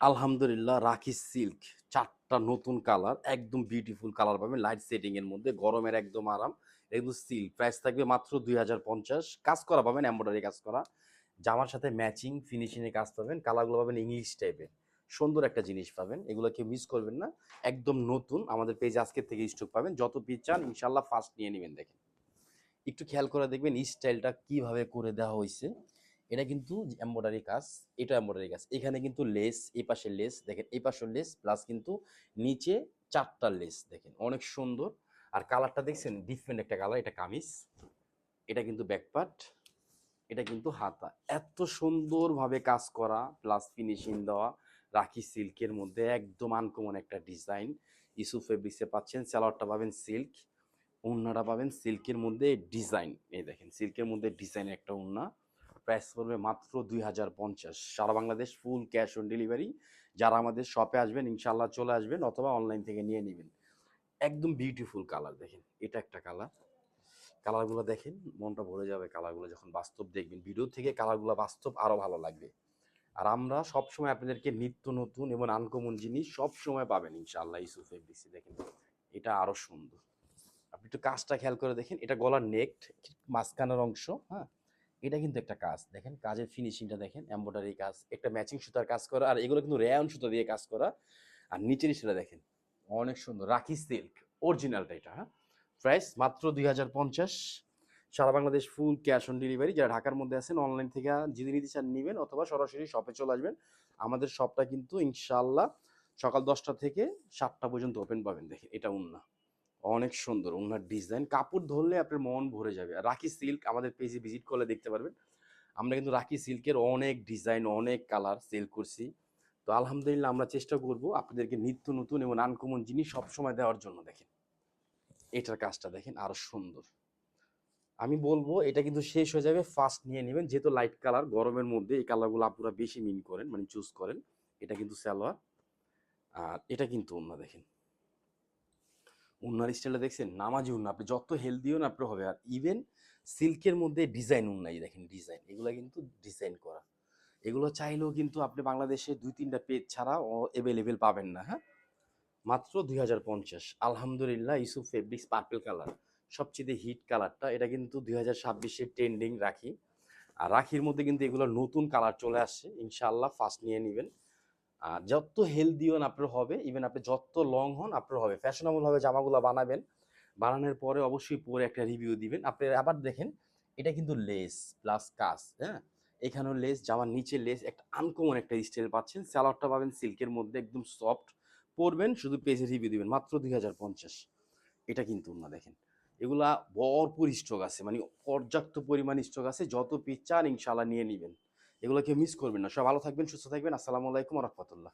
আলহামদুলিল্লাহ, রাখি সিল্ক ৪ টা নতুন কালার, একদম বিউটিফুল কালার পাবেন লাইট সেটিং এর মধ্যে, গরমের একদম আরাম। এগুলো সিল্ক, প্রাইস থাকবে মাত্র ২০৫০। কাজ করা পাবেন, এমব্রয়ডারি কাজ করা, জামার সাথে ম্যাচিং ফিনিশিং এ কাজ পাবেন। কালারগুলো পাবেন ইংলিশ টাইপের, সুন্দর একটা জিনিস পাবেন। এগুলো কেউ মিস করবেন না, একদম নতুন। আমাদের পেজে আজকের থেকে স্টক পাবেন, যত পিস চান ইনশাল্লাহ ফার্স্ট নিয়ে নেবেন। দেখেন, একটু খেয়াল করে দেখবেন স্টাইলটা কিভাবে করে দেওয়া হয়েছে। এটা কিন্তু এমব্রয়ডারি কাজ, এটা এমব্রয়ডারি কাজ। এখানে কিন্তু লেস, এই পাশে লেস দেখেন, এই পাশে লেস, প্লাস কিন্তু নিচে 4টা লেস দেখেন, অনেক সুন্দর। আর কালারটা দেখছেন, ডিফারেন্ট একটা কালার। এটা কামিজ, এটা কিন্তু ব্যাকপার্ট, এটা কিন্তু হাতা। এত সুন্দরভাবে কাজ করা প্লাস ফিনিশিং দেওয়া, রাখি সিল্কের মধ্যে একদম আনকমন একটা ডিজাইন। ইস্যু ফেব্রিক্সে পাচ্ছেন, সালোয়ারটা পাবেন সিল্ক, ওড়নাটা পাবেন সিল্কের মধ্যে ডিজাইন। এই দেখেন, সিল্কের মধ্যে ডিজাইন একটা ওড়না। প্রাইস পড়বে মাত্র ২০৫০। সারা Bangladesh full cash on delivery. যারা আমাদের শপে আসবেন ইনশাল্লাহ চলে আসবেন, অথবা অনলাইন থেকে নিয়ে নেবেন। একদম বিউটিফুল কালার দেখেন, এটা একটা কালার। কালারগুলো দেখেন, মনটা ভরে যাবে। কালারগুলো যখন বাস্তব দেখবেন, ভিডিও থেকে কালারগুলো বাস্তব আরো ভালো লাগবে। আর আমরা সবসময় আপনাদেরকে নিত্য নতুন এবং আনকমন জিনিস সবসময় পাবেন ইনশাআল্লাহ ইউসুফ ফেব্রিক্সে। দেখেন, এটা আরো সুন্দর। আপনি একটু কাজটা খেয়াল করে দেখেন, এটা গলার নেক, মাঝখানের অংশ, হ্যাঁ। এটা কিন্তু একটা কাজ দেখেন, কাজের ফিনিশিংটা দেখেন, এমব্রয়ডারি কাজ, একটা ম্যাচিং সুতার কাজ করা, আর এগুলো কিন্তু রেয়ন সুতা দিয়ে কাজ করা। আর নিচের সেটা দেখেন, অনেক সুন্দর। রাখি সিল্ক অরিজিনালটা এটা, হ্যাঁ। প্রাইস মাত্র ২০৫০। সারা Bangladesh full cash on delivery. যারা ঢাকার মধ্যে আছেন অনলাইন থেকে যদি নিতে চান নেবেন, অথবা সরাসরি শপে চলে আসবেন। আমাদের শপটা কিন্তু ইনশাআল্লাহ সকাল 10টা থেকে 7টা পর্যন্ত ওপেন পাবেন। দেখেন, এটা উন্না, অনেক সুন্দর ওনার ডিজাইন। কাপড় ধরলে আপনার মন ভরে যাবে। আর রাখি সিল্ক আমাদের পেজে ভিজিট করলে দেখতে পারবেন। আমরা কিন্তু রাখি সিল্কের অনেক ডিজাইন, অনেক কালার সেল করছি। তো আলহামদুলিল্লাহ, আমরা চেষ্টা করব আপনাদেরকে নিত্য নতুন এবং আনকমন জিনিস সবসময় দেওয়ার জন্য। দেখেন, এটার কাজটা দেখেন, আরো সুন্দর। আমি বলবো এটা কিন্তু শেষ হয়ে যাবে, ফার্স্ট নিয়ে নেবেন। যেহেতু লাইট কালার, গরমের মধ্যে এই কালারগুলো আপনারা বেশি মিন করেন, মানে চুজ করেন। এটা কিন্তু সালোয়ার, আর এটা কিন্তু ওন্না। দেখেন, উন্নার স্টাইলটা দেখছেন, নামাজি উন্না। আপনি যত হেলদিও না আপনার হবে। আর ইভেন সিল্কের মধ্যে ডিজাইন উন্নাই দেখেন, ডিজাইন এগুলো কিন্তু ডিজাইন করা। এগুলো চাইলেও কিন্তু আপনি বাংলাদেশে 2-3টা পেজ ছাড়া অ্যাভেলেবেল পাবেন না, হ্যাঁ। মাত্র ২০৫০। আলহামদুলিল্লাহ, ইউসুফ ফেব্রিক্স পার্পল কালার সবচেয়ে হিট কালারটা। এটা কিন্তু ২০২৬-এর ট্রেন্ডিং রাখি। আর রাখির মধ্যে কিন্তু এগুলো নতুন কালার চলে আসছে ইনশাআল্লাহ, ফার্স্ট নিয়ে নেবেন। আর যত হেলদি হন আপনার হবে, ইভেন আপনি যত লং হন আপনার হবে। ফ্যাশনেবল ভাবে জামাগুলো বানাবেন, বানানোর পরে অবশ্যই পরে একটা রিভিউ দিবেন। আপনি আবার দেখেন, এটা কিন্তু লেস প্লাস কাজ, হ্যাঁ। এখানেও লেস, জামার নিচে লেস, একটা আনকমন একটা স্টাইল পাচ্ছেন। স্যালোয়ারটা পাবেন সিল্কের মধ্যে, একদম সফট। পরবেন, শুধু পেজে রিভিউ দিবেন, মাত্র ২০৫০। এটা কিন্তু না, দেখেন এগুলা ভরপুর স্টক আছে, মানে পর্যাপ্ত পরিমাণ স্টক আছে। যত পিস চান ইনশাল্লাহ নিয়ে নেবেন। এগুলো কেউ মিস করবেন না। সব ভালো থাকবেন, সুস্থ থাকবেন। আসসালামু আলাইকুম ওয়া রাহমাতুল্লাহ।